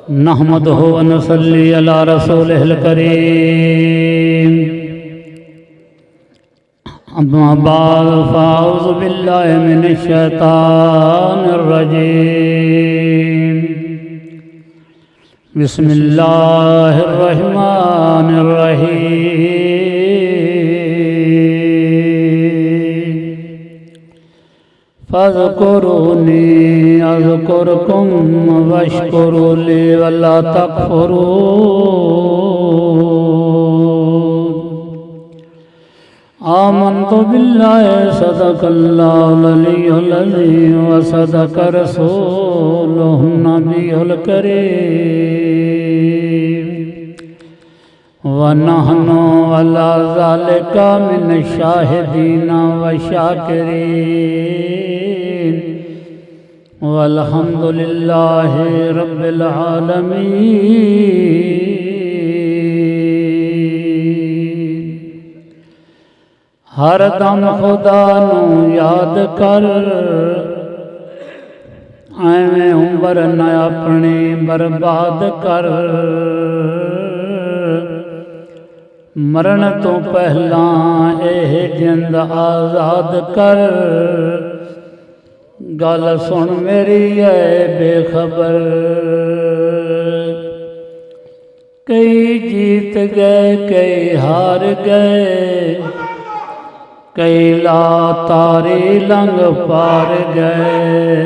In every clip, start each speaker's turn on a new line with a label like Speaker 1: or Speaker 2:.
Speaker 1: नहमदुहु व नसल्ली अला रसूलिहिल करीम। अम्मा बाद फ़अऊज़ु बिल्लाहि मिनश शैतानिर रजीम। बिस्मिल्लाहिर रहमानिर रहीम। फ़ज़्कुरूनी अज़्कुरकुम वश्कुरू ली वला तकफ़ुरून। आमन्तु बिल्लाहि सदक़ल्लाहुल अलियुल अज़ीम व सदक़ रसूलुहुन नबियुल करीम व नहनु अला ज़ालिका मिनश शाहिदीन व शाकिरीन वल्हम्दुलिल्लाहि रब्बिल आलमीन। हर दम खुदा नू याद कर, एवें उम्र न अपनी बर्बाद कर। मरण तो पहला एह जिंद आज़ाद कर। गल सुन मेरी है बेखबर, कई जीत गए कई हार गए, कई ला तारी लंघ पार गए,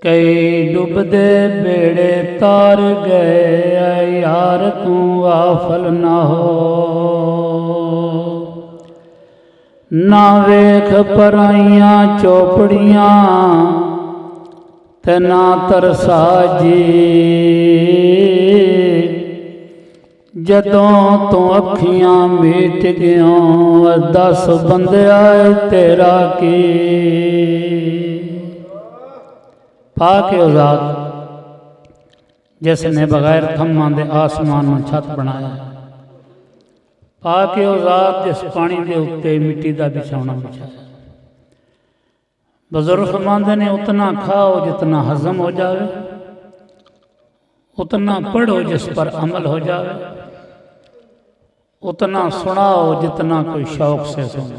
Speaker 1: कई डुबदे बेड़े तार गए। यार तू गाफल ना हो, ना वेख पराइयां चौपड़ियां ते ना तरसा जी। जदों तो अखियां मीट गयों दस बंदिया तेरा की। पाक औज़ाद जिसने बगैर थम्मां दे आसमान में छत बनाया। पाक औज़ाद जिस पानी के उत्ते मिट्टी का बिछौना बिछाया। बुजुर्ग फरमांदे ने उतना खाओ जितना हजम हो जाए, उतना पढ़ो जिस पर अमल हो जाए, उतना सुनाओ जितना कोई शौक से सुने।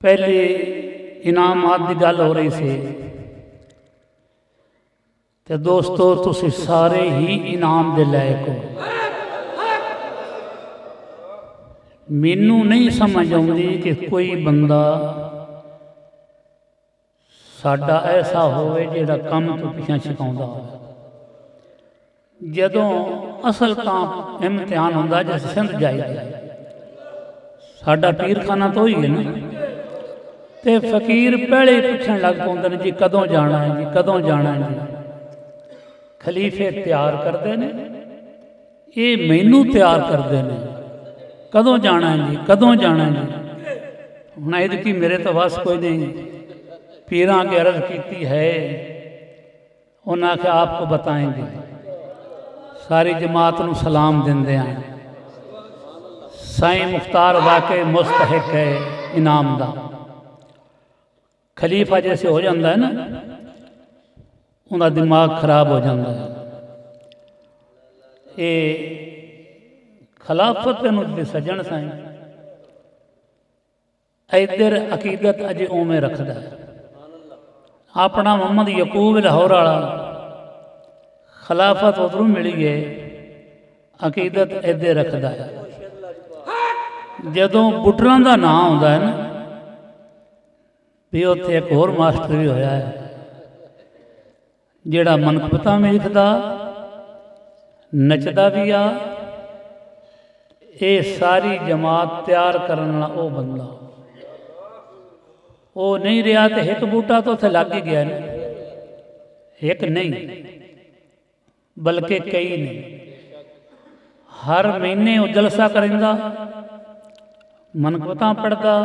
Speaker 1: पहली इनामात की गल हो रही सी ते दोस्तों तुसी सारे ही इनाम दे लायक हो। मैनू नहीं समझ आती कि कोई बंदा साडा ऐसा होवे जिहड़ा कम तो पिछा छिपाउंदा हो। जदों असल तां इम्तिहान हुंदा जिस सिंध जाइदा, साडा पीरखाना तो ही है ना, ते फकीर पहले ही पुछण लग पौंदे ने जी कदों जाना है जी कदों जाना है जी। खलीफे तैयार करते हैं, ये मैनू तैयार करते हैं कदों जाना है जी कदों जाना है जी। हुण इहदी मेरे तो बस कोई नहीं। पीरां की अर्ज की है, उन्हें आख्या आपको बताएंगे। सारी जमात नूं सलाम देंदे हैं। साईं मुख्तार वाकई मुस्तहिक है इनाम दा। खलीफा जैसे हो जाता है ना, उनका दिमाग खराब हो जाता है। ये खिलाफत नूं सजन साईं इधर अकीदत अजे उवें रखता है। अपना मोहम्मद यकूब लाहौर वाला खिलाफत उधरों मिली है, अकीदत इधर रखता है। जदों बुटरां का नाम आता है ना, भी उत्थे एक होर मास्टर भी होया है जिहड़ा मनकबतां भी लिखदा नचदा भी आ। ये सारी जमात तैयार करने वाला वो बंदा वो नहीं रहा तो एक बूटा तो उत्थे लग ही गया ना। एक नहीं बल्कि कई नहीं। हर महीने वो जलसा करेंदा, मनकबतां पढ़दा,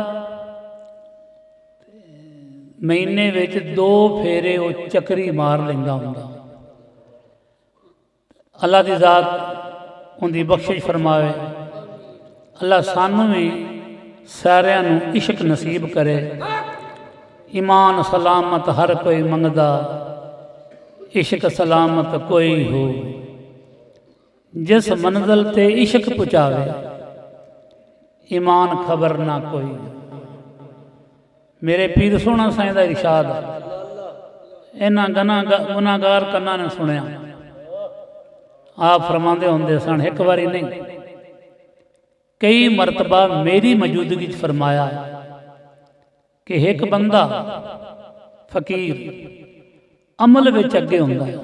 Speaker 1: महीने विच 2 फेरे वो चक्री मार लेंदा हुंदा। अल्लाह दी ज़ात उनकी बख्शिश फरमावे। अल्लाह सानू भी सारिਆਂ ਨੂੰ इश्क नसीब करे। ईमान सलामत हर कोई मंगदा, इश्क सलामत कोई हो, जिस मंजिल ते इश्क पुचावे, ईमान खबर ना कोई। मेरे पीर सोहना साईं दा इरशाद, इन्हां गुनाहगार कन्ना ने सुनिया। आप फरमाते होंदे सन, एक बारी नहीं कई मरतबा मेरी मौजूदगी च फरमाया कि एक बंदा फकीर अमल विच अगे हुंदा है,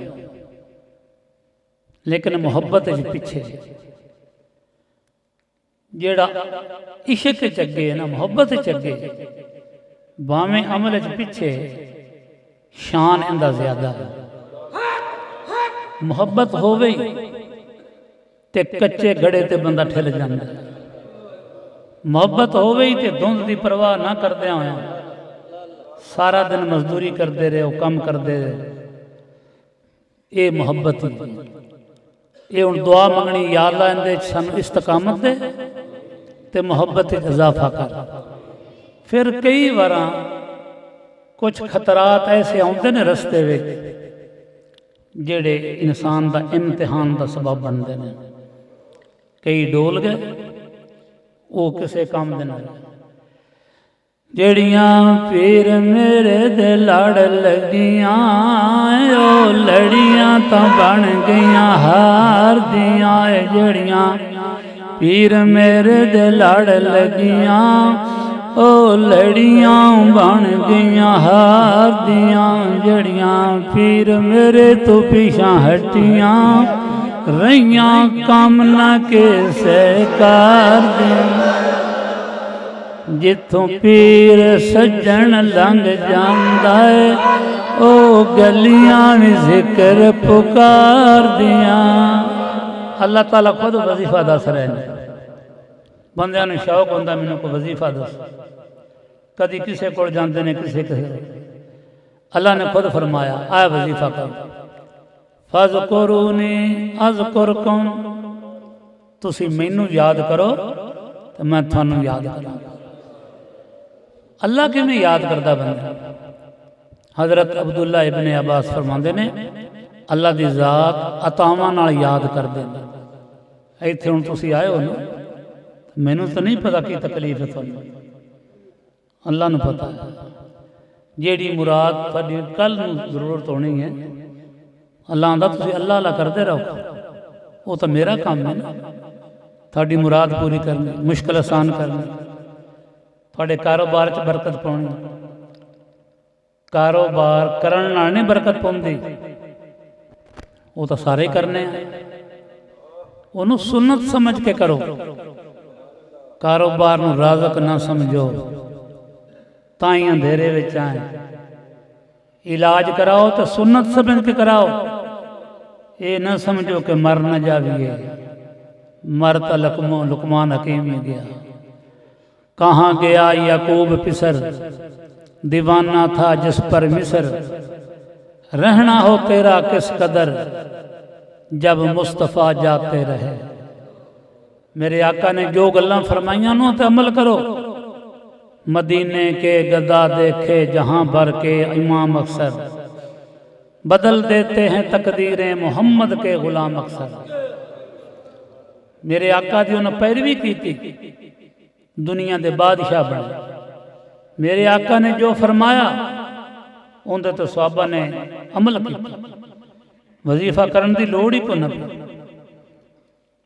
Speaker 1: लेकिन मुहब्बत पिछे। जेड़ा इश्क च अगे है ना, मुहब्बत च अगे, भावें अमल च पिछे, शान इंदा ज्यादा है। मुहब्बत होवे ते कच्चे गड़े ते बंदा ठिल जांदा है। मुहब्बत होवे ते धुंध की परवाह ना करदे होए सारा दिन मजदूरी करते रहे, कम करते रहे। ये मुहब्बत ही, ये हुण दुआ मंगनी, या अल्लाह इहदे सानू इस्तकामत दे ते मुहब्बत इजाफा कर। फिर कई बार कुछ खतरात ऐसे आउंदे ने रस्ते विच जेड़े इंसान का इम्तिहान का सबब बनते हैं। कई डोल गए, वो किसी काम दे नाल। जड़ियां पीर मेरे दे लड़ लगियां, ओ लड़ियां तो बन गईयां हार दियां। जड़ियां पीर मेरे दे लड़ लगियां, ओ लड़ियां बन गईयां हार दियां। जड़ियां पीर मेरे तो पीछा हटियां, रहियां कम न के सहकार दियां। जिथों पीर सज्जन लंघ जांदा है, ओ गलियां भी जिक्र पुकार दियां। अल्लाह ताला खुद वजीफा दस रहे हैं। बंदियां नूं शौक होंदा मैनूं कोई वजीफा दस, कदी किसी को जाते ने, किसी अल्लाह ने खुद फरमाया आ वजीफा कर, फज़कुरूनी अज़कुरकुम, तुसी मैनू याद करो तो मैं थानू याद करांगा। अल्लाह किवें याद करता बंदा? हज़रत अब्दुल्ला इब्ने अब्बास फरमाते ने, अल्लाह की ज़ात अतावां नाल याद करदे ने। इत्थे हुण तुसी आए हो ना, मैनू तो नहीं पता की तकलीफ है तुहानू, अल्लाह नूं पता है। जेड़ी मुराद तुहाडी कल नूं जरूरत होनी है, अल्लाह आंदा तुसीं अल्लाह अल्लाह करते रहो, वो तो मेरा काम है ना, तुहाडी मुराद पूरी करनी, मुश्किल आसान करनी, तुहाडे कारोबार च बरकत पाउणी। कारोबार करन नाल नहीं बरकत पाउंदी, वो तो सारे ही करने हैं। उन्होंने सुन्नत समझ के करो, कारोबार नूं राज़क ना समझो, ताई अंधेरे विच आए। इलाज कराओ तो सुन्नत समझ के कराओ, ये न समझो कि मर न जाइए। मर तो लुकमान हकीम ही गया। कहाँ गया याकूब पिसर, दीवाना था जिस पर मिसर। रहना हो तेरा किस कदर, जब मुस्तफ़ा जाते रहे। मेरे आका ने जो गल्लां फरमाइयां उन्हां ते अमल करो। मदीने के गदा देखे जहां भर के इमाम अक्सर, बदल देते हैं तकदीरें मोहम्मद के गुलाम अक्सर। मेरे आका दी उन्हें पैरवी की थी, दुनिया के बादशाह बने। मेरे आका ने जो फरमाया उनके तो सहाबा ने अमल किया। वजीफा करने की लोड़ ही कोई ना।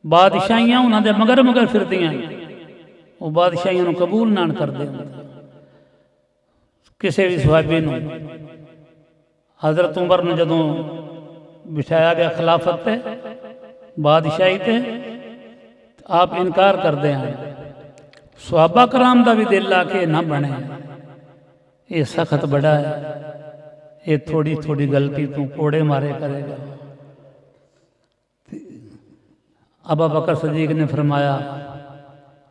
Speaker 1: बादशाहियां उन्होंने मगर मगर फिरदियां, वो बादशाहियों को कबूल ना करते। किसी भी सहाबी नूं हज़रत उमर ने जदों बिठाया गया खिलाफत ते बादशाही ते, आप इनकार करते हैं। सहाबा कराम का भी दिल आके ना बने, ये सख्त बड़ा है, ये थोड़ी थोड़ी गलती तू कोड़े मारे करेगा। अबू बकर सदीक ने फरमाया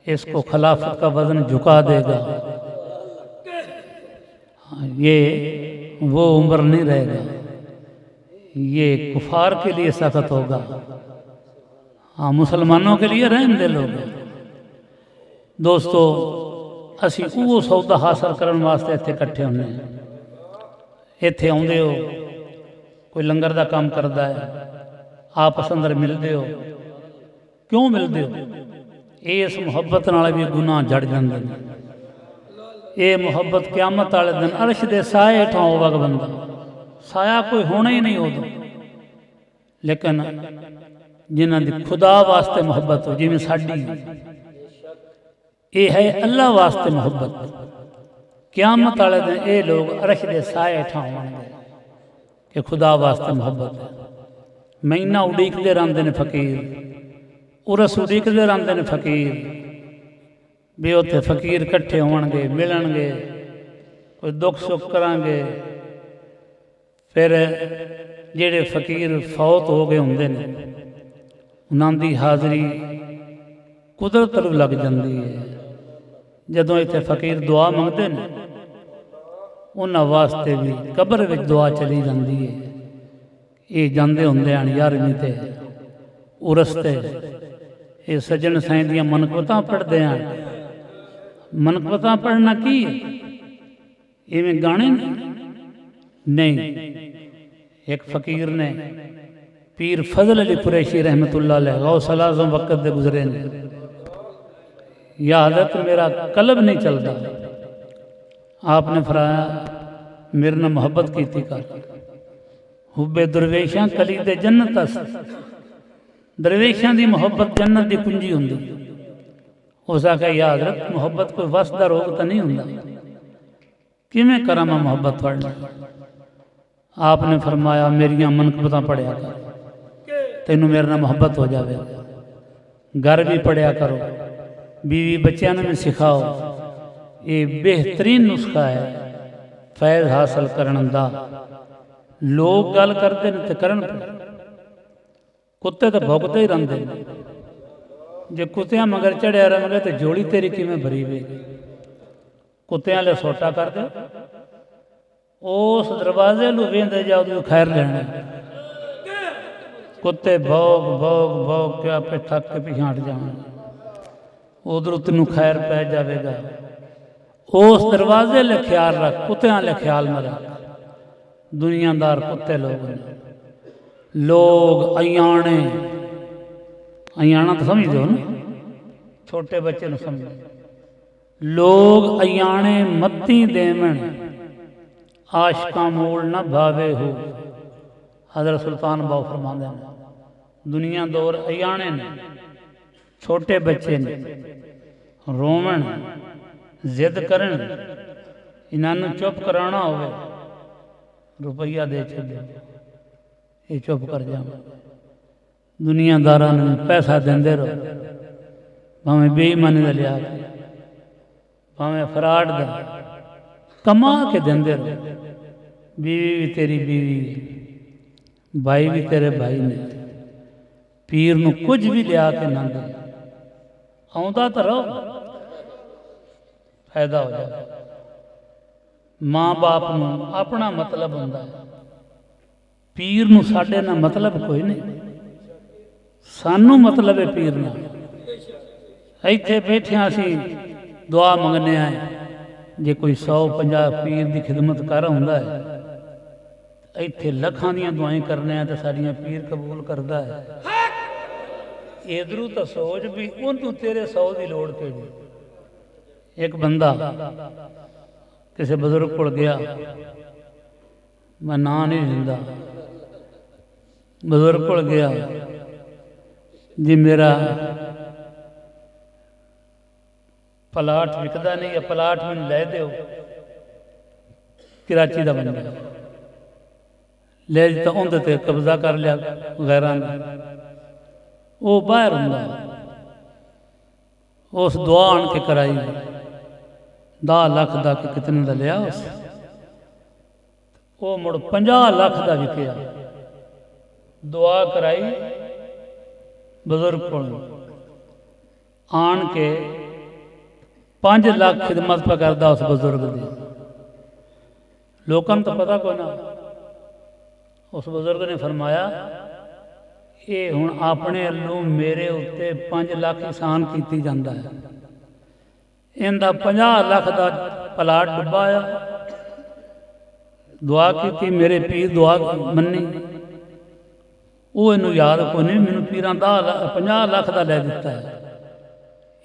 Speaker 1: इसको खिलाफत का वजन झुका देगा, ये वो उम्र नहीं रहेगा, ये कुफार के लिए सख्त होगा। हाँ, मुसलमानों के लिए रहने दे लोग। दोस्तों, असी वो सौदा हासिल करने वास्ते इत्थे इकट्ठे होने, इत्थे आउंदे हो कोई लंगर का काम करता है, आपस अंदर मिलते हो, क्यों मिलते हो? इस मुहब्बत नाल भी गुनाह जड़ जाते हैं। ये मुहब्बत क्यामत वाले दिन अर्श के साए हेठां होगा बंदा, साया कोई होना ही नहीं उदों। लेकिन जिन्हां दी खुदा वास्ते मुहब्बत हो, जिवें साडी ये है अल्लाह वास्ते मुहब्बत, क्यामत वाले दिन ये लोग अर्श के साए हेठां होणगे कि खुदा वास्ते मुहब्बत है। महीना उड़ीकते रहते हैं फकीर, उरस उड़ीकते रहते हैं फकीर भी उत्थे फकीर इकट्ठे होणगे, मिलणगे, कोई दुख सुख करांगे। फिर जेड़े फकीर फौत हो गए होंदे ने उन्हां दी हाज़री कुदरत नूं लग जाती है। जदों इत्थे फकीर दुआ मंगते हैं उन्हां वास्ते भी कब्र विच दुआ चली जाती है। ये जाते होंदे हैं 11वीं ते उरस ते, ये सज्जन साईं दियां मनकबतां पढ़ते हैं। मनकबतां पढ़ना की है? इवें गाने नहीं। एक फकीर ने पीर फजल अली कुरैशी रहमतुल्लाह अलैह गौस आज़म वक़्त दे गुजरे ने, या हज़रत मेरा कलब नहीं चलता। आपने फरमाया मेरे नाल मुहब्बत कीती कर, हुब्बे दरवेशां कली दे जन्नत अस। दरवेशां दी मुहब्बत जन्नत दी कुंजी हुंदी। उस आख्या या हज़रत मुहब्बत कोई वस दा रोग तो नहीं हुंदा, किवें करां मैं मुहब्बत पढ़ना? आपने फरमाया मेरियां मनकबतां पढ़िया कर, तैनूं मेरे नाल मुहब्बत हो जावे। घर भी पढ़िया करो, बीवी बच्चों ने भी सिखाओ। ये बेहतरीन नुस्खा है फैज़ हासिल करने दा। लोग गल करते हैं तो करन, कुत्ते तो भौंकते ही रहते हैं। जे कुत्तियां मगर चढ़िया रहेंगे तो जोड़ी तेरी किवें भरी वेगी? कुत्तियां ले सोटा कर दो, उस दरवाजे नूं वेंदे जाओ तो खैर लेना। कुत्ते भौंक भौंक भौंक के आपे थक के पिछे हट जाएंगे, उधर तेनू खैर पै जाएगा। उस दरवाजे ले ख्याल रख, कुत्तियां ले ख्याल न रख। दुनियादार कुत्ते लोग ने, लोग अयाणे, अयाणा तो समझ दो ना, छोटे बच्चे न समझ। लोग अयाणे मत्ती देवन, आशका मूल न भावे हो। हज़रत सुल्तान बाऊ फरमाते हैं दुनिया दौर अयाणे ने, छोटे बच्चे ने, रोवन जिद करन, इन्हों चुप कराना होवे रुपया दे चले, ये चुप कर जा। दुनियादारा ने पैसा देंदे रहो, भावें बेईमानी का लिया, भावें फराड का, कमा के देंदे रहो। बीवी भी तेरी बीवी, भाई भी तेरे भाई ने। पीर नूं कुछ भी लिया के ना दे, आउंदा तो रहो, फायदा हो जाए। माँ बाप नूं अपना मतलब हुंदा है, पीर नूं साडे नाल मतलब कोई नहीं, सानू मतलब है पीर नाल। इत्थे बैठे असीं दुआ मंगने आए, जे कोई 150 पीर की खिदमत कर हुंदा है, इत्थे लखां दियां दुआएं करने तो साडियां पीर कबूल करता है। इधरों तो सोच भी उन्होंने तेरे 100 की लोड़ केड़ी। एक बंदा किसी बजुर्ग को गया, मैं ना नहीं लेंदा, बजुर्ग को गया जी मेरा प्लाट विकदा नहीं, या प्लाट मैंने लै दो। कराची का बंदा ले दिता, उन्हें ते कब्जा कर लिया गैरां ने। वो बाहर हुंदा, उस दुआ आन के कराई 10 लाख का कि कितने का लिया उस, वो मुड़ 50 लाख का विकया। दुआ कराई बुजुर्ग को, आन के 5 लाख खिदमत पर करता उस बुजुर्ग की। लोगों तो पता को ना। उस बुजुर्ग ने फरमाया ये हुण अपने अल्लों मेरे उत्ते 5 लाख एहसान कीती जांदा है, इनका 50 लाख का प्लाट डुबाया, दुआ की मेरे पीर दुआ मन्नी वो इनू याद को नहीं मैनू पीरां 50 लाख का लै दिता है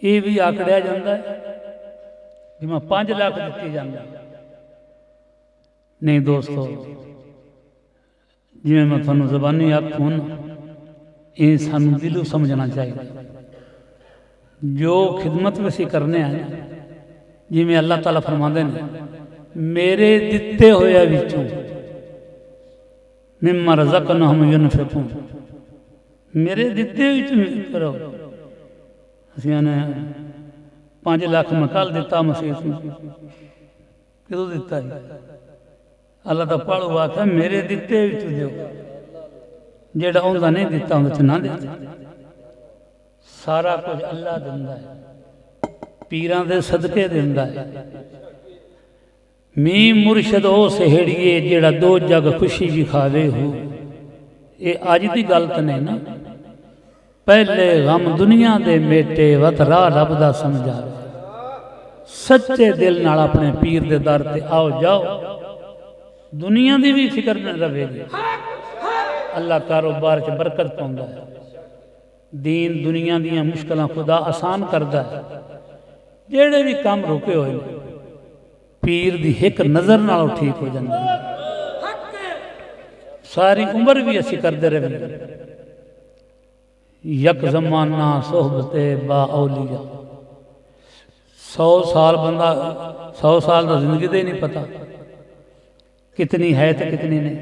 Speaker 1: ये भी आकड़िया जाता है कि मैं 5 लाख दिती जाना नहीं दोस्तों जिमें मैं थोनू ज़बानी आखूँ ये सानू दिलों समझना चाहिए जो खिदमत भी असीं करने हैं जिमें अल्लाह ताला फरमाते हैं मेरे दिते होया विचों मिम्मा रज़क़नाहुम युनफ़िक़ून मेरे दिते विचों करो असीं ने 5 लाख मैं कल दिता मसीह में कदों दिता है अल्लाह तो पालू आख्या मेरे दिते विचों दो जेड़ा उनका नहीं दिता उन्हें ना दे सारा कुछ अल्लाह दिंदा है पीरां दे सदके दिंदा है मी मुर्शद ओ सहेड़िए जेड़ा 2 जग खुशी विखावे हो ये अज की गल तो नहीं ना पहले गम दुनिया दे मेटे वत राह रब दा समझावे सच्चे दिल नाल अपने पीर दे दर ते आओ जाओ दुनिया की भी फिक्र नहीं रहेगी अल्लाह कारोबार च बरकत पाउंदा है दीन दुनिया दियां मुश्किलां खुदा आसान करता है जेड़े भी काम रुके हुए पीर दी एक नज़र नाल ठीक हो जांदे सारी उम्र भी असी करते रहे यक ज़माना सोहबते बा औलिया 100 साल बंदा 100 साल तो जिंदगी दे नहीं पता कितनी है तो कितनी नहीं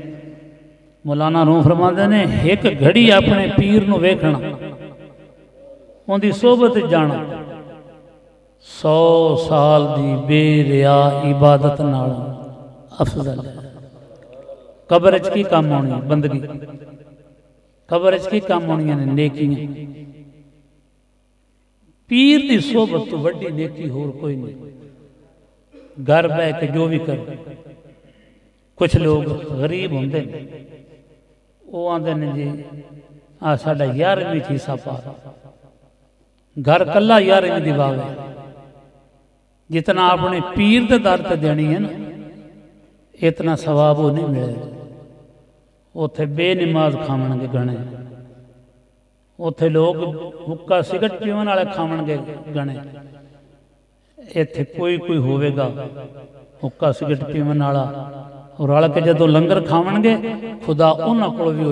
Speaker 1: मौलाना रूह फरमाते ने एक घड़ी अपने पीर नूं वेखना उनकी सोहबत जाना 100 साल की बेरिया इबादत नाल अफजल है कबर च की काम आनी बंदगी कबर च की काम आनी ने नेकियां पीर की सोहबत तो वड्डी नेकी होर कोई नहीं घर बह के जो भी कर कुछ लोग गरीब होंगे वो आते हैं जी आ साडा 11वीं हिस्सा पा घर कला 11वीं दी वावे जितना अपने पीर के दर ते देनी है ना इतना सवाब वो नहीं मिलेगा उथे बेनमाज खावणगे गणे उथे लोग हुक्का सिगरट पीवन वाले खावणगे गणे इत्थे कोई कोई होवेगा हुक्का सिगरट पीवन वाला और रल के जो लंगर खावणगे खुदा उन्हां कोल भी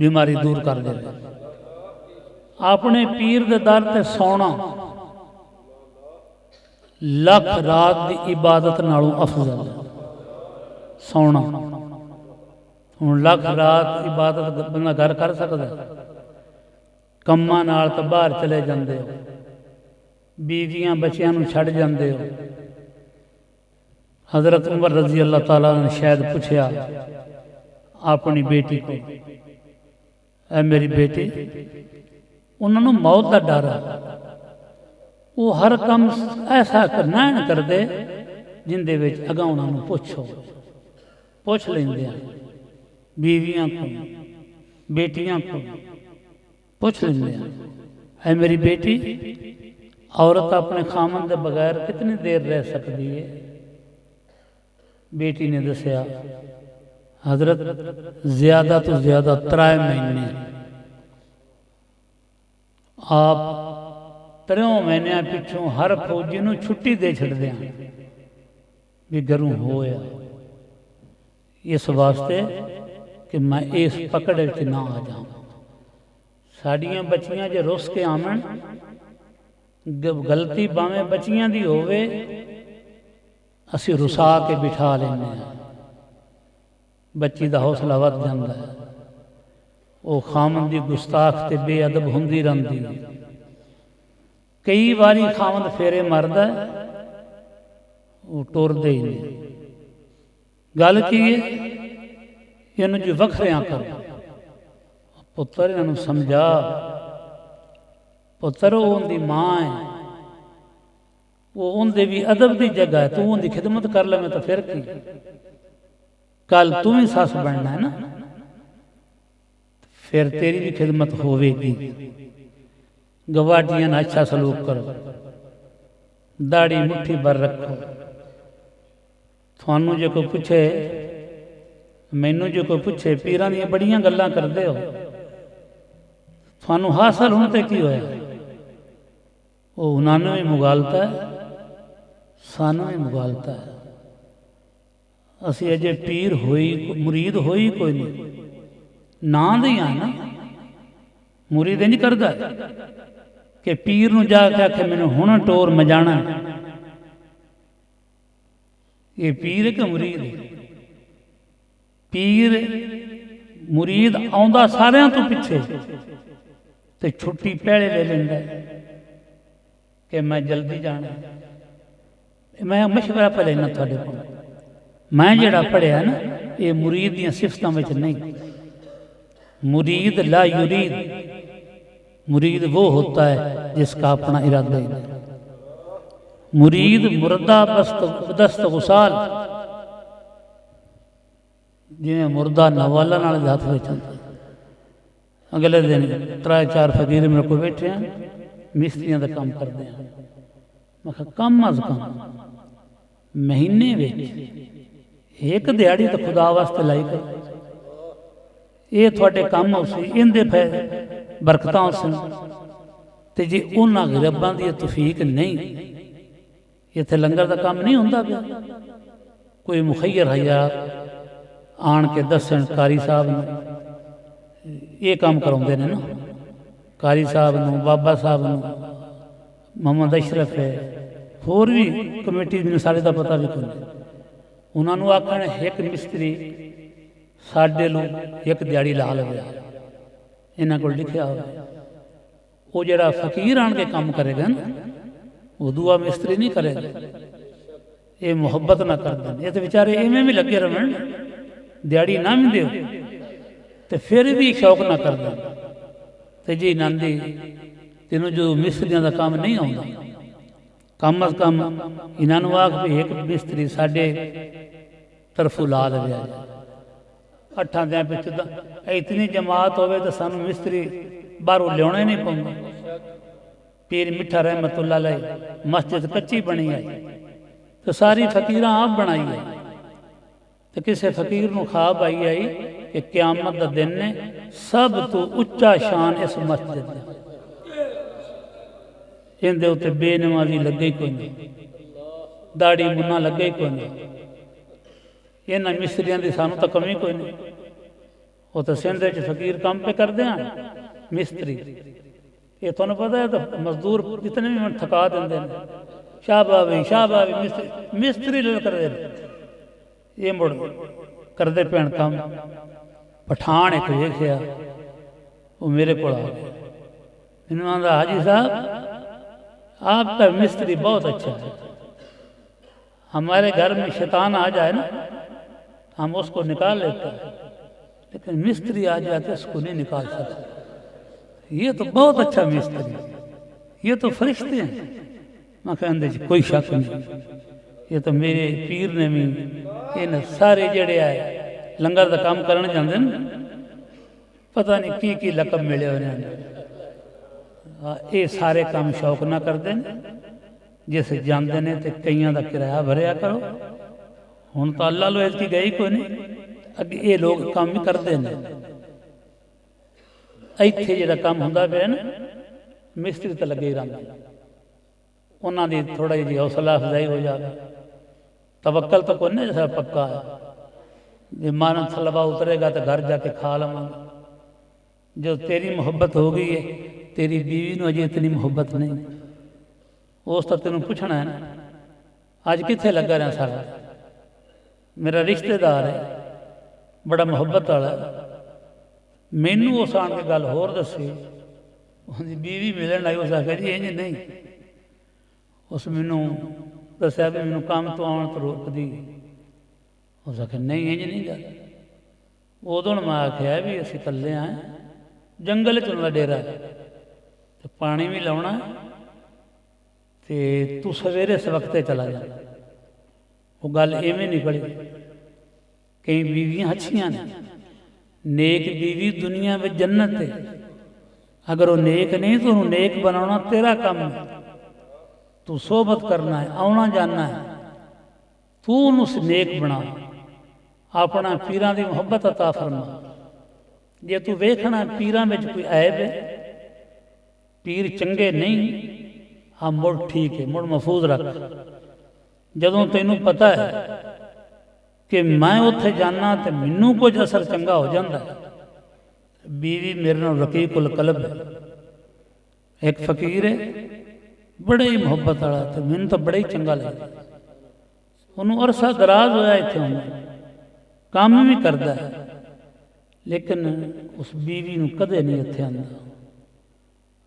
Speaker 1: बीमारी दूर कर देगा अपने पीर दे दर ते सौना लख रात की इबादत नालों अफजल है सौना हुण लख रात इबादत बंदा घर कर सकता कम्मां नाल तां बाहर चले जांदे हो बीवियां बच्चियां नूं छड्ड जांदे हो हज़रत उमर रजी अल्लाह ताला ने शायद पूछया अपनी बेटी को ऐ मेरी बेटी उन्होंने मौत का डर है वो हर काम ऐसा करना न करते जिंदे विच अगां उन्होंने पुछो पुछ लेंदे बीवियां को बेटियां को पुछ लेंदे है मेरी बेटी औरत अपने खामन के बगैर कितनी देर रह सकती है बेटी ने दसिया हजरत ज्यादा तो ज्यादा 3 महीने आप 3 महीनों पिछों हर फौजी नूं छुट्टी दे छड़दे भी घरों होया इस वास्ते कि मैं इस पकड़ विच ना आ जाऊँ साड़ियाँ बच्चियां जो रुस के आवन गलती भावें बच्चियां दी होवे असी रुसा के बिठा लेने बच्ची का हौसला वध जाता है वो खामन की गुस्ताख ते बेअदब होंदी रहती कई बारी खामन फेरे मरदा वो टुरदे ही नहीं गल की है इन जो वखरियां कर पुत्र इन्हों समझा पुत्र वो उनकी मां है वो उनके भी अदब की जगह है तू उनकी खिदमत कर ले तो फिर की कल तू ही सस बनना है ना फिर तेरी भी खिदमत होवेगी गवाटियां अच्छा सलूक करो दाढ़ी मुट्ठी भर रखो ਤੁਹਾਨੂੰ ਜੇ ਕੋਈ ਪੁੱਛੇ, ਮੈਨੂੰ ਜੇ ਕੋਈ ਪੁੱਛੇ ਪੀਰਾਂ ਦੀਆਂ ਬੜੀਆਂ ਗੱਲਾਂ ਕਰਦੇ ਹੋ, ਤੁਹਾਨੂੰ ਹਾਸਲ ਹੋਣ ਤੇ ਕੀ ਹੋਇਆ? ਉਹ ਉਹਨਾਂ ਨੂੰ ਵੀ ਮੁਗਾਲਤਾ ਹੈ, ਸਾਨੂੰ ਵੀ ਮੁਗਾਲਤਾ ਹੈ। ਅਸੀਂ ਅਜੇ ਪੀਰ ਹੋਈ ਮੁਰੀਦ ਹੋਈ ਕੋਈ ਨਹੀਂ, ਨਾਂ ਦੇ ਆ ਨਾ। ਮੁਰੀਦ ਨਹੀਂ ਕਰਦਾ ਕਿ ਪੀਰ ਨੂੰ ਜਾ ਕੇ ਆਖੇ ਮੈਨੂੰ ਹੁਣ ਟੋਰ ਮਜਾਣਾ। ਇਹ ਪੀਰ ਹੈ ਕਿ ਮੁਰੀਦ ਹੈ? ਪੀਰ ਮੁਰੀਦ ਆਉਂਦਾ ਸਾਰਿਆਂ ਤੋਂ ਪਿੱਛੇ ਤੇ ਛੁੱਟੀ ਪਹਿਲੇ ਲੈ ਲੈਂਦਾ ਕਿ ਮੈਂ ਜਲਦੀ ਜਾਣਾ। ਮੈਂ ਮਸ਼ਵਰਾ ਪਾ ਲੈਣਾ ਤੁਹਾਡੇ ਕੋਲ। ਮੈਂ ਜਿਹੜਾ ਪੜ੍ਹਿਆ ਨਾ, ਇਹ ਮੁਰੀਦ ਦੀਆਂ ਸਿਫਤਾਂ ਵਿੱਚ ਨਹੀਂ। मुरीद ला युरीद, मुरीद वो होता है जिसका अपना इरादा ही नहीं। मुरीद मुर्दा दस्त गुसाल, जिवें मुर्दा नवाला नाल हथ विच आंदा। अगले दिन 3-4 फकीर मेरे को बैठे हैं, मिस्त्रियों का काम करते हैं। मैं कहा कम अज कम महीने विच एक दिहाड़ी तो खुदा वास्ते लाई करो। ये थोड़े काम उसी इनके बरकत उसन। तो जे उन्होंने गरीबों की तौफीक नहीं, इत्थे लंगर का काम नहीं होंदा पिया। कोई मुखैर हज़ार आन के दसन कारी साहब ने ये काम करवाते हैं ना, कारी साहब नूं, बाबा साहब नूं, मोहम्मद अशरफ है, होर भी कमेटी मैनूं सारे का पता भी कोई नहीं। उन्होंने आखण एक मिस्त्री साढ़े लोग एक दिहाड़ी ला लवे, इन्हां कोल लिखिया हो। वो जिहड़ा फकीर आन के काम करेगा ना, वो दूआ मिस्त्री नहीं करेगा। ये मुहब्बत ना कर दें, ये तो बेचारे इवें भी लगे रहन, दिहाड़ी ना भी दो तो फिर भी शौक ना कर दें। तो जी नांदी तेनों जो मिस्त्रियों का काम नहीं आता, कम अज कम इन्हों आख भी एक मिस्त्री साढ़े तरफों ला लवे। 8 दिन पिछू इतनी जमात होवे तो सानू मिस्त्री बाहरों लिया ही नहीं पौंदा। पीर मिठा रहमतुल्लाह अलैह मस्जिद कच्ची बनी है तो सारी फकीर आप बनाई है। तो किसी फकीर को ख्वाब आई आई कि क्यामत का दिन ने सब तो उच्चा शान इस मस्जिद है, इनके उत्ते बेनमाजी लगे ही कोई नहीं, दाड़ी मुन्ना लगे ही कोई नहीं। इन्होंने मिस्त्रियों की सानू तो कमी कोई नहीं। वो तो सिंध फकीर काम पे करते हैं मिस्त्री, ये तुहानू पता है। तो मजदूर जितने भी मैं थका देंगे, शाहबाबी शाहबाबी मिस्त्री कर ये मुड़ करते पैन काम। पठान एक वेखिया, वो मेरे को आ गया, मैनू आंदा हाजी साहब आपका मिस्त्री बहुत अच्छा है, हमारे घर में शैतान आ जाए ना हम उसको निकाल लेते हैं, लेकिन मिस्त्री आ जाए तो उसको नहीं निकाल सकते। ये तो बहुत अच्छा मिस्त्री, ये तो फरिश्ते हैं। मैं कहते कोई शक नहीं, ये तो मेरे पीर ने भी इन सारे जड़े आए लंगर का काम करने जाते हैं, पता नहीं की लकब मिले उन्हें। ये सारे काम शौक ना करते हैं, जिस जाते हैं तो कई का किराया भरिया करो। हुण तो अल्लाह लो इसकी गई कोई नहीं, अगे ये लोग काम भी करते हैं। इत्थे जिहड़ा काम हुंदा पिया ना, मिस्त्री तो लगे ही रहिंदे, उन्होंने थोड़ा जी हौसला अफजाई हो जाए। तवक्कल तो कोई नहीं जैसा पक्का है, जे मानन थलवा उतरेगा तो घर जाके खा लवांगे। जो तेरी मोहब्बत हो गई है, तेरी बीवी नूं अजे इतनी मोहब्बत नहीं, उस तो तेनों पूछना है ना अज कित्थे लगा रहा सारा। मेरा रिश्तेदार है बड़ा मुहब्बत वाला, मैनू उस आन के गल होर दसी, उसकी बीवी मिलन आई, उस आख्या जी इंज नहीं, उस मैनू दसिया भी मैनू काम तो आने तो रोकदी, उस आख्या नहीं इंज नहीं गल। उदों मैं आख्या भी असीं कल्ले आए, जंगल च उन्हां दा डेरा है, तो पानी भी लाउणा ते तू सवेरे इस वक्ते चला जा। वो गल इवें निकली, कई बीवियां अच्छियां ने, नेक बीवी दुनिया में जन्नत है। अगर वो नेक नहीं तो उन्हें नेक बनाना तेरा काम है, तू सोहबत करना है, आना जाना है, तू तू उन्होंने नेक बना, अपना पीरां की मुहब्बत अता फरमा। जे तू वेखना पीरां में कोई ऐब है, पीर चंगे नहीं, हाँ मुड़ ठीक है, मुड़ महफूज रख। जदों तैनू पता है कि मैं उत्थे जाना तो मैनू कुछ असर चंगा हो जाता है। बीवी मेरे नाल रकीकुल कलब है, एक फकीर है बड़े ही मुहब्बत वाला, तो मैनू तो बड़ा ही चंगा लगता। उन्होंने अरसा दराज होया इत्थे आउंदा, काम भी करता है, लेकिन उस बीवी नूं कदे नहीं इत्थे आंदा।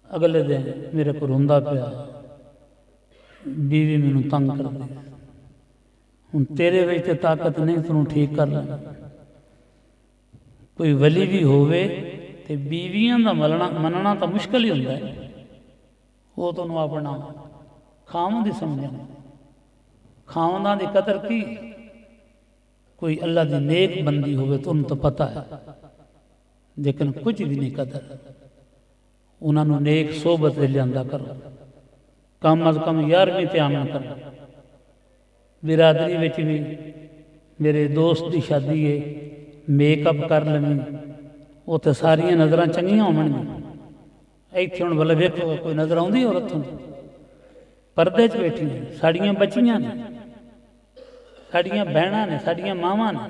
Speaker 1: अगले दिन मेरे को रोंदा पिया, बीवी मैनू तंग करदी, हुण तेरे विच ते ताकत नहीं, तैनूं ठीक कर लेना। कोई वली भी होवे ते बीवियां दा मनना तो मुश्किल ही हुंदा है। वो तैनूं अपना खावंद ही समझना, खावंदां दी कदर की। कोई अल्लाह दी नेक बंदी होवे तो उन्हें तो पता है, लेकिन कुछ भी नहीं कदर। उन्होंने नेक सोबत लिया करो, कम अज कम 11वीं ते आमन करो। बिरादरी में भी मेरे दोस्त की शादी है, मेकअप कर लवी, उत्थे सारिया नज़र चंगियां होवणगियां। इत्थे हुण वाले वेखो कोई नज़र आउंदी औरत परदे च बैठी, साड़ियां बच्चियां ने, साड़ियां बहनां ने, साड़ियां मावां ने।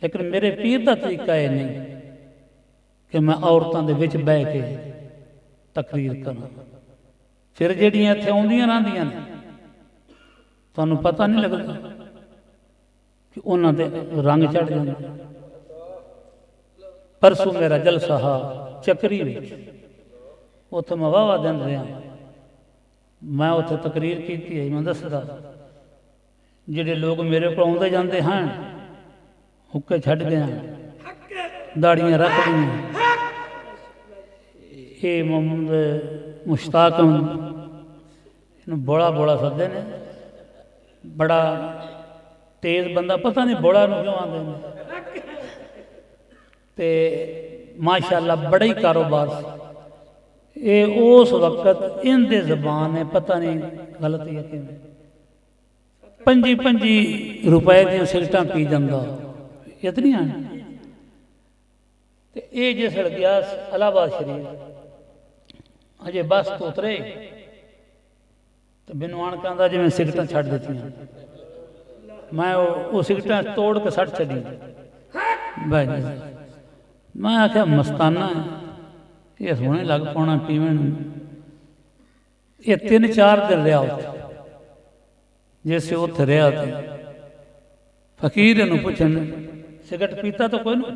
Speaker 1: लेकिन मेरे पीर का तरीका यह नहीं कि मैं औरतों के विच बह के तकरीर करूं। फिर जिहड़ियां इत्थे आउंदियां रहिंदियां ने, तुहानूं पता नहीं लगदा कि उन्हां दे रंग चढ़ जांदे। परसों मेरा जलसा हा चक्री विच, उत्थे मैं वाहवा दिन रहा। मैं उत्थे तकरीर की है, मैं दसदा जिहड़े लोग मेरे को आउंदे जांदे हैं, हुक्के छड्ड गए, दाड़ियां रख लईआं। ये मोहम्मद मुश्ताक बोला बोला सदे ने, बड़ा तेज बंदा, पता नहीं बोला क्यों आते हैं। ते माशाअल्लाह बड़ा ही कारोबार से। ये उस वक्त इनके जबान है, पता नहीं गलत है कि 25 रुपए दी सिगरटां पी जांदा, इतनियां। ते ये जिसल गया इलाहाबाद शरीफ, अजे बस तो उतरे तो मैनू आण कहंदा जिवें सिगरटां छड्ड दित्तियां। मैं वो सिगरटां तोड़ के सट छड्डी। मैं आख्या मस्ताना है, ये सोहने लग पाना पीवन। ये 3-4 दिन रहा उत्थे, जैसे उत्थे रहा तो फकीर इनू पुछन सिगरट पीता तो कोई नहीं।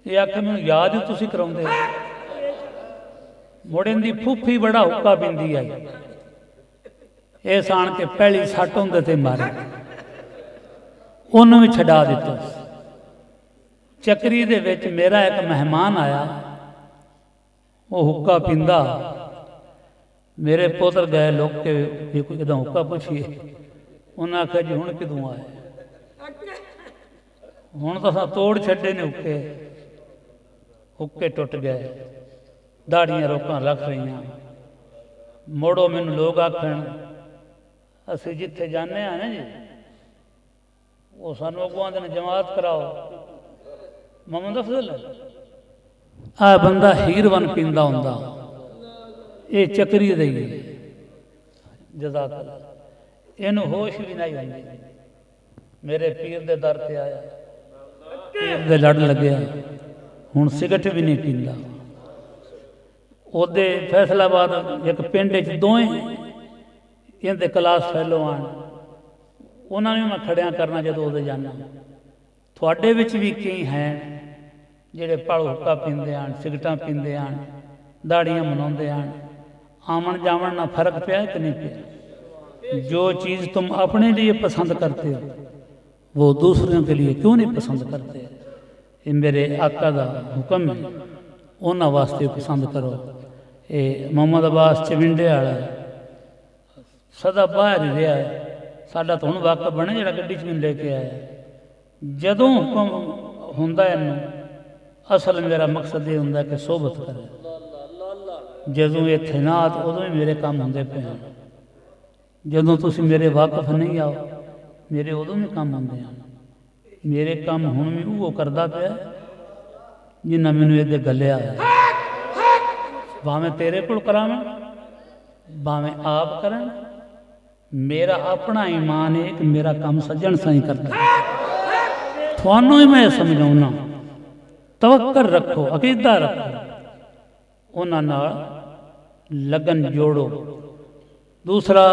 Speaker 1: ये आखे मैनू याद ही तुसीं कराउंदे। मुड़े दी फूफी बड़ा हुक्का पींदी आई, इस आण के पहली सट होंदे ते मारे, उन्होंने भी छड़ा दिता। चक्री दे विच मेरा एक मेहमान आया, वो हुक्का पींदा। मेरे पुत्र गए लोग के भी कोई कदा हुक्का पूछिए, उन्हें आख्या जी हुण किदों आए, हुण तो तोड़ छड्डे ने हुक्के। हुक्के टुट गए, दाड़ियां रोकां रख रही। मोड़ो मैनू लोग आखन असीं जिथे जाने ना जी, वो सानू अगों आंदे ने जमात कराओ। मोहम्मद अफजल आ बंदा हीरवन पींदा हुंदा, ये चक्री दी जज़ाकल्लाह। इनू होश भी नहीं हुंदी। मेरे पीर दे दर ते आया, पीर दे लड़ लग्या, हुण सिगरट भी नहीं पींदा। ओदे फैसलाबाद एक पिंड च दोवें इनके क्लास फैलो आन, उन्होंने मैं खड़िया करना जो उदे जाना। थोड़े विच भी कई हैं जिहड़े पड़ हुक्का पींदे आन, सिगरटां पींदे आन, दाड़ियां मनाउंदे आन। आमन जामन ना फर्क पिया कि नहीं पिया? जो चीज़ तुम अपने लिए पसंद करते हो वो दूसरों के लिए क्यों नहीं पसंद करते? ये मेरे आका का हुक्म है, उन्होंने वास्ते पसंद करो। ये मोहम्मद अब्बास चविंडे वाला सदा बाहर ही रहा है, साडा तो हुण वाकफ बने जिहड़ा गड्डी च मैनूं लेके आया। जदों हुक्म हुंदा इनू, असल मेरा मकसद ये हुंदा कि सोहबत करे। जदों इत्थे ना उदों ही मेरे काम हुंदे पे हैं। जदों तुसीं मेरे वाकफ नहीं आओ, ਮੇਰੇ ਉਦੋਂ ਵੀ ਕੰਮ ਹੁੰਦੇ ਆ। ਮੇਰੇ ਕੰਮ ਹੁਣ ਵੀ ਉਹ ਕਰਦਾ ਪਿਆ ਜਿੰਨਾ ਮੈਨੂੰ ਇਹਦੇ ਗੱਲਿਆ ਹੈ। ਭਾਵੇਂ ਤੇਰੇ ਕੋਲ ਕਰਾਵਾਂ, ਭਾਵੇਂ ਆਪ ਕਰਾਂ, ਮੇਰਾ ਆਪਣਾ ਈਮਾਨ ਹੈ ਕਿ ਮੇਰਾ ਕੰਮ ਸੱਜਣ ਸਾਈਂ ਕਰਦਾ। ਤੁਹਾਨੂੰ ਹੀ ਮੈਂ ਸਮਝਾਉਣਾ, ਤਵੱਕਲ ਰੱਖੋ, ਅਕੀਦਾ ਰੱਖੋ, ਉਹਨਾਂ ਨਾਲ ਲਗਨ ਜੋੜੋ। ਦੂਸਰਾ,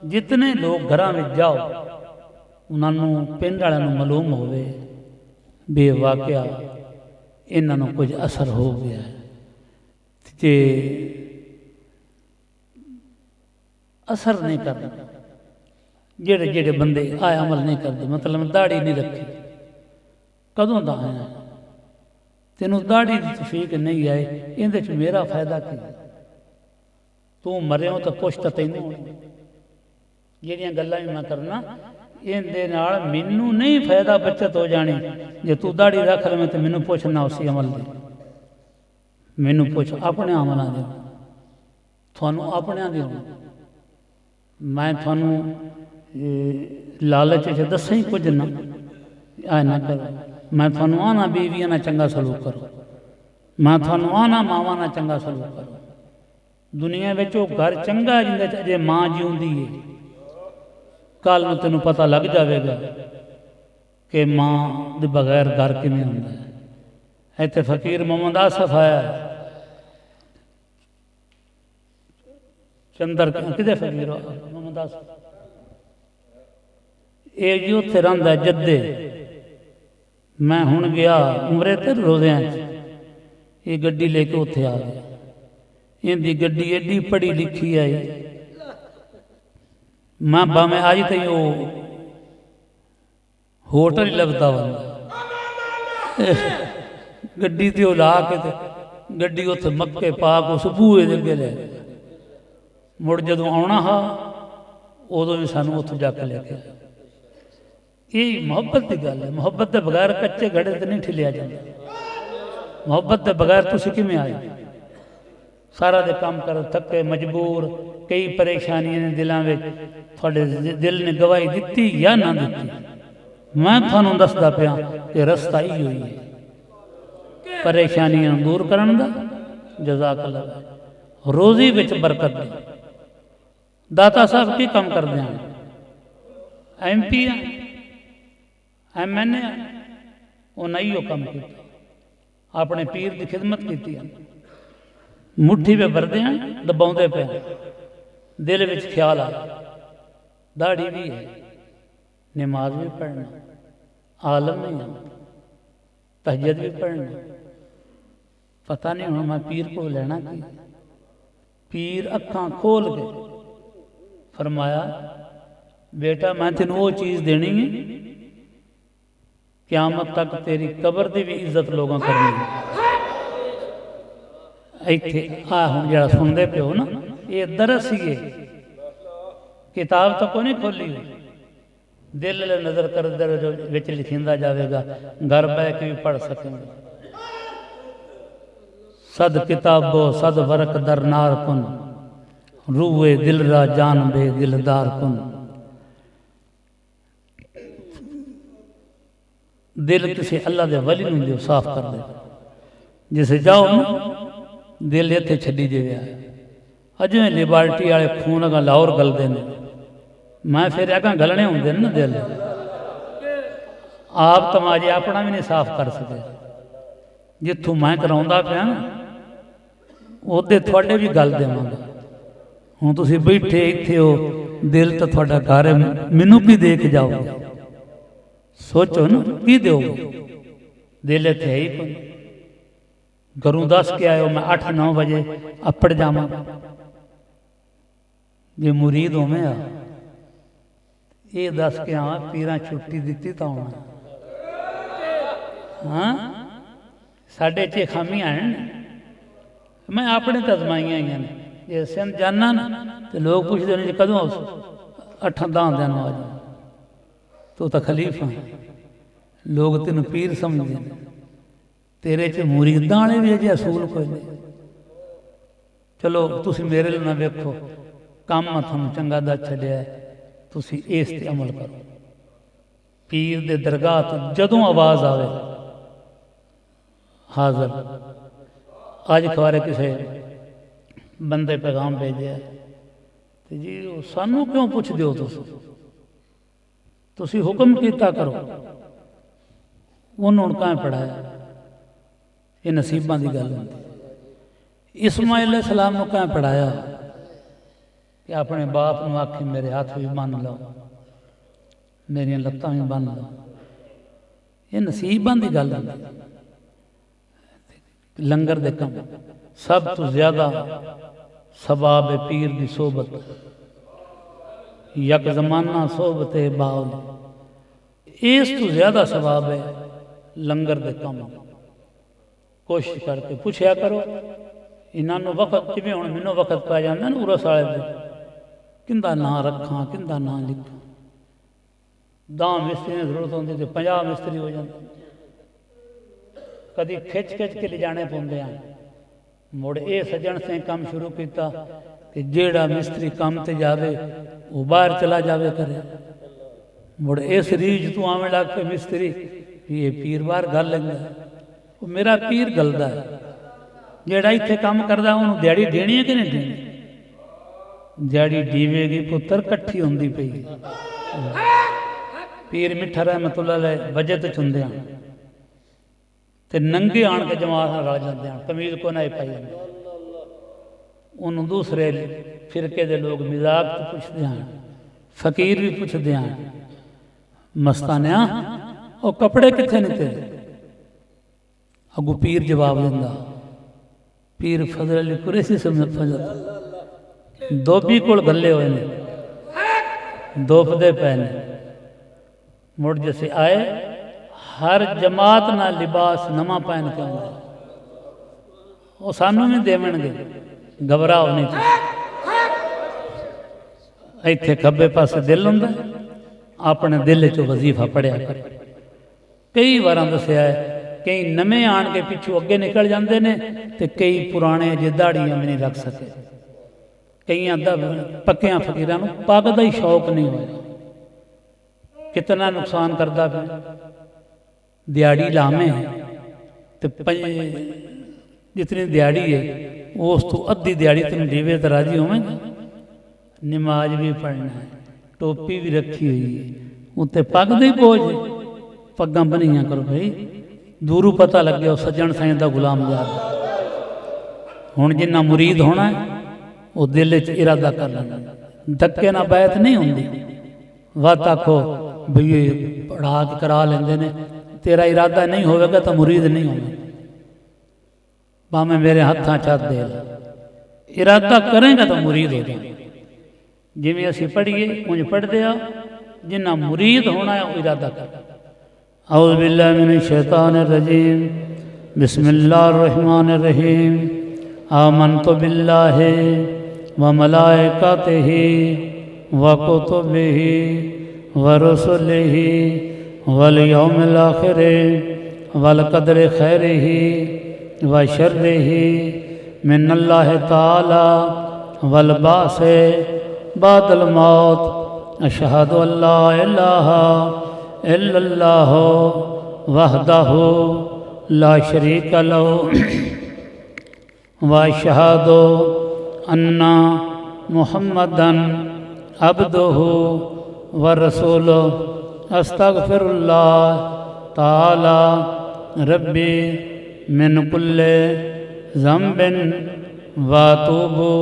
Speaker 1: ਜਿਤਨੇ ਲੋਕ ਘਰਾਂ ਵਿੱਚ ਜਾਓ ਉਹਨਾਂ ਨੂੰ, ਪਿੰਡ ਵਾਲਿਆਂ ਨੂੰ ਮਾਲੂਮ ਹੋਵੇ ਵੀ ਵਾਕਿਆ ਇਹਨਾਂ ਨੂੰ ਕੁਝ ਅਸਰ ਹੋ ਗਿਆ। ਤੇ ਅਸਰ ਨਹੀਂ ਕਰਦਾ, ਜਿਹੜੇ ਜਿਹੜੇ ਬੰਦੇ ਆ ਅਮਲ ਨਹੀਂ ਕਰਦੇ, ਮਤਲਬ ਦਾੜੀ ਨਹੀਂ ਰੱਖੀ, ਕਦੋਂ ਦਾ ਆਇਆ, ਤੈਨੂੰ ਦਾੜੀ ਦੀ ਤੌਫੀਕ ਨਹੀਂ ਆਏ, ਇਹਦੇ 'ਚ ਮੇਰਾ ਫਾਇਦਾ ਕੀ? ਤੂੰ ਮਰਿਓ ਤਾਂ ਪੁੱਛ ਤਾਂ ਤੈਨੂੰ ਹੋਣੀ। ਜਿਹੜੀਆਂ ਗੱਲਾਂ ਵੀ ਮੈਂ ਕਰਨਾ ਇਹਦੇ ਨਾਲ ਮੈਨੂੰ ਨਹੀਂ ਫਾਇਦਾ, ਬੱਚਤ ਹੋ ਜਾਣੀ। ਜੇ ਤੂੰ ਦਾੜੀ ਰੱਖ ਲਵੇਂ ਤਾਂ ਮੈਨੂੰ ਪੁੱਛ ਨਾ ਉਸੇ ਅਮਲ ਦੀ, ਮੈਨੂੰ ਪੁੱਛ ਆਪਣੇ ਅਮਲਾਂ ਦੇ, ਤੁਹਾਨੂੰ ਆਪਣਿਆਂ ਦੀ ਹੋਣੀ। ਮੈਂ ਤੁਹਾਨੂੰ ਲਾਲਚ 'ਚ ਦੱਸਾਂ ਹੀ ਕੁਝ ਨਾ, ਆ ਨਾ ਕਰੋ। ਮੈਂ ਤੁਹਾਨੂੰ ਆਣਾ ਬੀਵੀਆਂ ਨਾਲ ਚੰਗਾ ਸਲੂਕ ਕਰੋ, ਮੈਂ ਤੁਹਾਨੂੰ ਆਣਾ ਮਾਵਾਂ ਨਾਲ ਚੰਗਾ ਸਲੂਕ ਕਰੋ। ਦੁਨੀਆ ਵਿੱਚ ਉਹ ਘਰ ਚੰਗਾ ਜਿੰਦੇ 'ਚ ਅਜੇ ਮਾਂ ਜਿਉਂਦੀ ਹੈ। ਕੱਲ੍ਹ ਨੂੰ ਤੈਨੂੰ ਪਤਾ ਲੱਗ ਜਾਵੇਗਾ ਕਿ ਮਾਂ ਦੇ ਬਗੈਰ ਘਰ ਕਿਵੇਂ ਹੁੰਦਾ ਹੈ। ਇੱਥੇ ਫਕੀਰ ਮੁਹੰਮਦ ਆਸਫ ਆਇਆ, ਚੰਦਰ ਕਿਹਦੇ ਫਕੀਰ ਮੁਹੰਮਦ ਆਸਫ, ਇਹ ਜੀ ਉੱਥੇ ਰਹਿੰਦਾ ਜੱਦੇ। ਮੈਂ ਹੁਣ ਗਿਆ ਉਮਰੇ ਤੇ ਰੋਜ਼ਿਆਂ 'ਚ, ਇਹ ਗੱਡੀ ਲੈ ਕੇ ਉੱਥੇ ਆ ਗਿਆ। ਇਹਦੀ ਗੱਡੀ ਐਡੀ ਪੜ੍ਹੀ ਲਿਖੀ ਆਈ, ਮੈਂ ਭਾਵੇਂ ਅੱਜ ਤਾਈਂ ਉਹ ਹੋਟਲ ਹੀ ਲੱਭਦਾ ਬੰਦਾ, ਗੱਡੀ ਤੇ ਉਹ ਲਾ ਕੇ ਤੇ ਗੱਡੀ ਉੱਥੇ ਮੱਕੇ ਪਾ ਕੇ ਉਸ ਬੂਹੇ ਦੇ ਅੱਗੇ ਲੈ ਗਿਆ। ਮੁੜ ਜਦੋਂ ਆਉਣਾ ਹਾਂ ਉਦੋਂ ਵੀ ਸਾਨੂੰ ਉੱਥੋਂ ਜਾ ਕੇ ਲੈ ਕੇ ਆਇਆ। ਇਹ ਮੁਹੱਬਤ ਦੀ ਗੱਲ ਹੈ। ਮੁਹੱਬਤ ਦੇ ਬਗੈਰ ਕੱਚੇ ਘੜੇ ਤੇ ਨਹੀਂ ਠਿਲਿਆ ਜਾਂਦਾ। ਮੁਹੱਬਤ ਦੇ ਬਗੈਰ ਤੁਸੀਂ ਕਿਵੇਂ ਆਏ? ਸਾਰਾ ਦੇ ਕੰਮ ਕਰ ਥੱਕੇ ਮਜਬੂਰ, ਕਈ ਪਰੇਸ਼ਾਨੀਆਂ ਨੇ ਦਿਲਾਂ ਵਿੱਚ, ਤੁਹਾਡੇ ਦਿਲ ਨੇ ਗਵਾਹੀ ਦਿੱਤੀ ਜਾਂ ਨਾ ਦਿੱਤੀ। ਮੈਂ ਤੁਹਾਨੂੰ ਦੱਸਦਾ ਪਿਆ ਕਿ ਰਸਤਾ ਹੀ ਹੋਈ ਹੈ ਪਰੇਸ਼ਾਨੀਆਂ ਨੂੰ ਦੂਰ ਕਰਨ ਦਾ। ਜਜ਼ਾਕ ਅੱਲਾਹ। ਰੋਜ਼ੀ ਵਿੱਚ ਬਰਕਤ ਦੀ। ਦਾਤਾ ਸਾਹਿਬ ਕੀ ਕੰਮ ਕਰਦੇ ਹਨ? MP ਆ, MNA ਆ, ਉਹ ਨਹੀਂ ਉਹ ਕੰਮ ਕੀਤਾ, ਆਪਣੇ ਪੀਰ ਦੀ ਖਿਦਮਤ ਕੀਤੀ ਹੈ। ਮੁੱਠੀ ਵਿੱਚ ਵਰਦੇ ਆ, ਦਬਾਉਂਦੇ ਪਏ, ਦਿਲ ਵਿੱਚ ਖਿਆਲ ਆ, ਦਾੜੀ ਵੀ ਹੈ, ਨਮਾਜ਼ ਵੀ ਪੜ੍ਹਨਾ, ਆਲਮ ਨਹੀਂ ਆ, ਤਹਜਦ ਵੀ ਪੜ੍ਹਨਾ। ਪਤਾ ਨਹੀਂ ਹੁਣ ਮੈਂ ਪੀਰ को ਲੈਣਾ ਕੀ? ਪੀਰ ਅੱਖਾਂ ਖੋਲ ਕੇ फरमाया, बेटा मैं तेन वो चीज़ देनी है क़यामत तक तेरी कबर की भी इज्जत लोगों करनी है। इत्थे आ हुण जिहड़ा सुनदे पिओ ना, ये दरस ही है, किताब तो कोई नहीं खोली हुई, दिल नज़र कर दर विच लिखिंदा जाएगा, घर बह के भी पढ़ सकेंगे। सद किताबो सद वरक दरनार कुन, रूए दिल रा जान बे दिलदार कुन। दिल किसी अल्लाह दे वली नूं दिओ, साफ कर दे। जिसे जाओ ना दिल इत्थे छड्डी देवे। अजे लिबार्टी वाले खून अगर लाहौर गलदे ने, मैं फिर अगर गलने होंदे ना दिल, आप तमाजे अपना भी नहीं साफ कर सके। जिथों मैं कराउंदा पिया ना उहदे तुहाडे भी गल देवांगा। ਹੁਣ ਤੁਸੀਂ ਬੈਠੇ ਇੱਥੇ ਹੋ, ਦਿਲ ਤਾਂ ਤੁਹਾਡਾ ਘਰ ਹੈ, ਮੈਨੂੰ ਕੀ ਦੇ ਕੇ ਜਾਓਗੇ? ਸੋਚੋ ਨਾ ਕੀ ਦਿਓਗੇ? ਦਿਲ ਇੱਥੇ ਹੈ ਹੀ ਕੋਈ। ਘਰੋਂ ਦੱਸ ਕੇ ਆਇਓ ਮੈਂ 8-9 ਵਜੇ ਅੱਪੜ ਜਾਵਾਂ, ਜੇ ਮੁਰੀਦ ਹੋਵੇਂ ਆ ਇਹ ਦੱਸ ਕੇ ਆਵਾਂ ਪੀਰਾਂ ਛੁੱਟੀ ਦਿੱਤੀ ਤਾਂ ਆਉਣਾ। ਹਾਂ ਸਾਡੇ 'ਚ ਖਾਮੀਆਂ ਹਨ, ਮੈਂ ਆਪਣੇ ਤਾਂ ਅਜ਼ਮਾਈਆਂ ਆਈਆਂ ਨੇ। ਜੇ ਸਿੰਧ ਜਾਨਾ ਨਾ ਤੇ ਲੋਕ ਪੁੱਛਦੇ ਨੇ ਕਦੋਂ ਆਉ? 8-10 ਦਿਨ ਆ ਜਾ, ਤੂੰ ਤਾਂ ਖਲੀਫਾ। ਲੋਕ ਤੈਨੂੰ ਪੀਰ ਸਮਝਦੇ ਨੇ, ਤੇਰੇ 'ਚ ਮੁਰੀਦਾਂ ਵਾਲੇ ਵੀ ਅਜੇ ਅਸੂਲ ਕੋਈ ਨਹੀਂ। ਚਲੋ ਤੁਸੀਂ ਮੇਰੇ ਲਈ ਨਾ ਵੇਖੋ, ਕੰਮ ਤੁਹਾਨੂੰ ਚੰਗਾ ਦਾ ਛੱਡਿਆ, तुसी इस ते अमल करो। पीर दे दरगाह तो जदों आवाज़ आवे हाज़र। अज खबारे किसी बंदे पैगाम भेजे तो जी सानू क्यों पुछदे हो तुसी हुक्म कीता करो। उन्होंने कहाँ पढ़ाया? ये नसीबां दी गल होंदी। इस्माइल अलैहिस्सलाम नूं कहाँ पढ़ाया कि अपने बाप नूं आखी मेरे हाथ भी बन लो, मेरिया लत्तां भी बन लो। ये नसीबां दी गल होंदी। लंगर दे कम सब तो ज्यादा सवाब है पीर की सोबत। यक जमाना सोबत बाउल, इस तो ज्यादा सवाब है लंगर दे कम। कोशिश करके पूछया करो। इन्हों वक्त जिमें हुण मैनू वक्त पै जाता ना उरस वाले दिन किंदा नां रखा किंदा नां लिखा। 10 मिस्त्री की जरूरत होती तो 50 मिस्त्री हो जाते। कभी खिच खिच के ले जाने पाते हैं। मुड़ ये सज्जन से काम शुरू किया कि जेड़ा मिस्त्री काम ते जावे वो बाहर चला जावे करे। मुड़ इस रीज तू आवे लग पे मिस्त्री ये पीर बाहर गल लेंदा। वो मेरा पीर गलदा है। जेड़ा इत्थे काम करदा उन्होंने दिहाड़ी देनी है कि नहीं देनी? दिहाड़ी दीवेगी पुत्र कट्ठी होंदी पई। पीर मिठा रहमतुल्लाह अलैह बजट चुंदे ते नंगे आण के जमात रल जाते हैं। कमीज को ना पाई जाती। उन्होंने दूसरे फिरके दे लोग मजाक तो पुछते हैं, फकीर भी पुछते हैं मस्तानिया वो कपड़े कितने ने तेरे? अगू पीर जवाब देंदा। पीर फजल अली कुरैशी समझ फजल दोबी कोल गले हुए ने दोपदे पे ने। मुड़ जैसे आए हर जमात ना लिबास नवा पहन के आਉਂਦਾ। वो सानू भी देवणगे घबराओ नहीं। इत्थे खब्बे पासे दिल हुंदा अपने दिल चो वजीफा पढ़िया कर। कई बार दसिया है कई नवे आण के पिछू अगे निकल जाते हैं तो कई पुराने अजे दाड़ियां भी नहीं रख सके। कई पक्किया फकीरां नूं पग का ही शौक नहीं होया। कितना नुकसान करता फिर। दिहाड़ी लामे तो जितनी दिहाड़ी है उस तो अद्धी दिहाड़ी तुम दीवे तो राजी होवेंगे। नमाज भी पढ़ना है, टोपी भी रखी हुई है, उत्ते पग दी बोझ। पग्गां बनिया करो भाई। दूरों पता लग गया सज्जन साईं दा गुलाम यार। हुण जिन्ना मुरीद होना है वो दिल च इरादा कर लेना। धक्के ना बैत नहीं होंदी। वत आखो भई पढ़ा के करा लेंदे ने, तेरा इरादा नहीं होगा तो मुरीद नहीं होगा। भावें मेरे हाथां चाह दे इरादा करेंगे तो मुरीद हो जाए। जिमें असी पढ़िए उंज पढ़ते आ। जिन्ना मुरीद होना है वो इरादा कर। औज़ु बिल्लाहि मिनश शैतानिर रजीम बिस्मिल्लाहिर रहमानिर रहीम। आमन्तु बिल्लाहि व मलाइकतिहि व कुतुबिहि व रुसुलिहि वल यौमिल आखिरि वल क़द्रि खैरिहि व शर्रिहि मिनल्लाहि ताला वल बासे बादल मौत। अशहदु अल्ला इलाहा इल्लल्लाह वहदहु ला शरीका लहु व अशहदु अन्ना मुहम्मदन अब्दुहु व रसूलुहु। अस्तगफिरुल्लाह ताला रब्बी मिन कुल्ले ज़म्बिन व अतूबु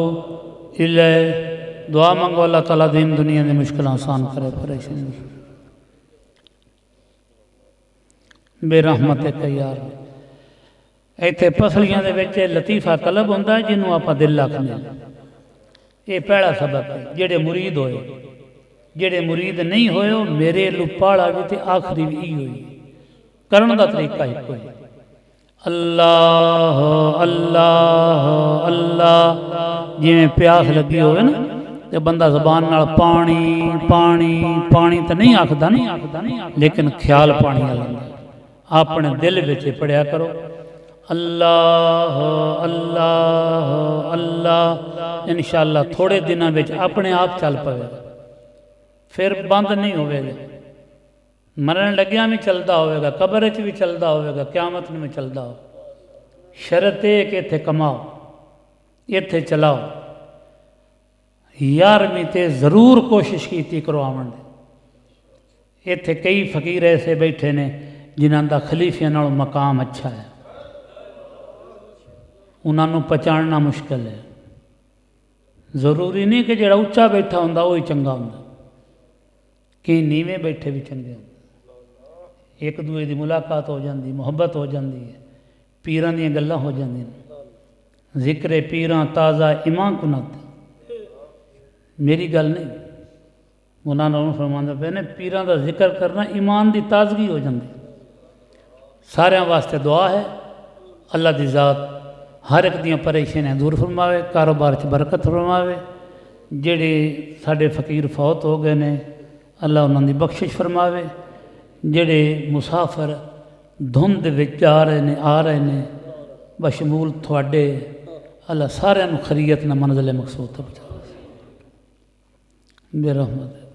Speaker 1: इलैह। दुआ मंगो अल्लाह ताला दीन दुनिया की मुश्किल आसान करे। परेशानी बेरहमत है यार। इत्थे पसलियां दे विच लतीफा तलब हुंदा है जिन्हों आपां दिल आखने। ये पहला सबक है। जेड़े मुरीद होए, जेड़े मुरीद नहीं होए मेरे लू पाला भी ते आखिरी भी ई होई। करन दा तरीका इक्को है। अल्लाह अल्लाह अल्लाह। जिवें प्यास लगी होवे ना तो बंदा जबान नाल पानी पानी पानी तो नहीं आखदा नहीं, लेकिन ख्याल पानी वाला अपने दिल विच पढ़िया करो। अल्लाह अल्लाह अल्लाह। इंशाअल्लाह थोड़े दिनों में अपने आप चल पवेगा। फिर बंद नहीं होवेगा, मरण लग्या भी चलता होगा, कब्र च भी चलता होगा, क्यामत में चलता हो। शरत है कि इत्थे कमाओ, इत्थे चलाओ। 11वीं ते जरूर कोशिश की करो आवन दी। इत्थे कई फकीर ऐसे बैठे ने जिन्हां दा खलीफियां नालों मकाम अच्छा है, उन्होंने पहचानना मुश्किल है। जरूरी नहीं कि जो उच्चा बैठा होंदा वही चंगा होंदा, कई नीवें बैठे भी चंगे होंदे। एक दूए की मुलाकात हो जाती, मुहब्बत हो जाती है, पीरां दी गल्लां हो जांदियां। जिक्र पीरां ताज़ा इमां कुनत, मेरी गल नहीं, उन्होंने फरमांदे पे ने पीरां दा जिक्र करना ईमान की ताजगी हो जाती। सारिਆਂ वास्ते दुआ है, अल्लाह की ज़ात हर एक दियां परेशानियां दूर फरमावे, कारोबार च बरकत फरमावे। जेड़े साडे फकीर फौत हो गए ने, अल्लाह उन्होंने बख्शिश फरमावे। जेड़े मुसाफर धुंध विच जा रहे ने, आ रहे ने, बशमूल थोड़े, अल्लाह सारिਆਂ ਨੂੰ खरीयत न मंजिल मकसूद तक पहुंचावे बेरहमत।